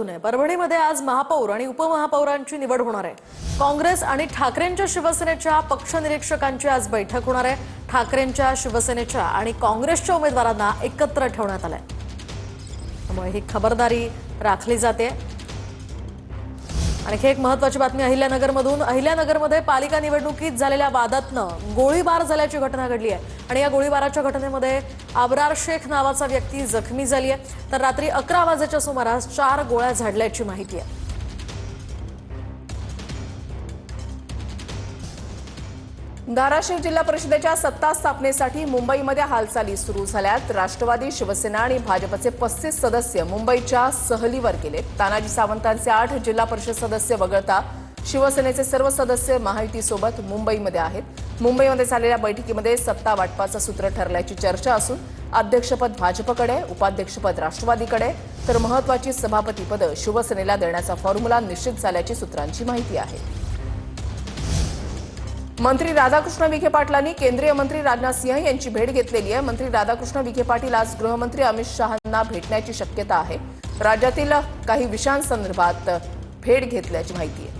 परभणीमध्ये आज महापौर आणि उपमहापौरांची निवड होणार आहे। काँग्रेस आणि ठाकरेंच्या शिवसेनेच्या पक्ष निरीक्षकांची आज बैठक होणार आहे। ठाकरेंच्या शिवसेनेच्या आणि काँग्रेसच्या उमेदवारांना एकत्र ठेवण्यात आलंय, त्यामुळे ही खबरदारी राखली जाते। आणखी एक महत्त्वाची बातमी अहिल्यानगरमध्ये पालिका निवडणुकीत झालेल्या वादातनं गोळीबार झाल्याची घटना घडली आहे आणि या गोळीबाराच्या घटनेमध्ये अब्रार शेख नावाचा व्यक्ती जखमी झाली आहे, तर रात्री 11 वाजेच्या सुमारास 4 गोळ्या झाडल्याची माहिती आहे। धाराशिव जिल्हा परिषदेच्या सत्ता स्थापनेसाठी मुंबईमध्ये हालचाली सुरू झाल्यात। राष्ट्रवादी, शिवसेना आणि भाजपचे 35 सदस्य मुंबईच्या सहलीवर गेले। तानाजी सावंतांचे 8 जिल्हा परिषद सदस्य वगळता शिवसेनेचे सर्व सदस्य महायुतीसोबत मुंबईमध्ये आहेत। मुंबईमध्ये झालेल्या बैठकीमध्ये सत्ता वाटपाचं सूत्र ठरल्याची चर्चा असून अध्यक्षपद भाजपकडे, उपाध्यक्षपद राष्ट्रवादीकडे, तर महत्त्वाची सभापतीपद शिवसेनेला देण्याचा फॉर्म्युला निश्चित झाल्याची सूत्रांची माहिती आहे। मंत्री राधाकृष्ण विखे पाटलांनी केंद्रीय मंत्री राजनाथ सिंह यांची भेट घेतलेली आहे। मंत्री राधाकृष्ण विखे पाटील आज गृहमंत्री अमित शहांना भेटण्याची शक्यता आहे। राज्यातील काही विषयांसंदर्भात भेट घेतल्याची माहिती आहे।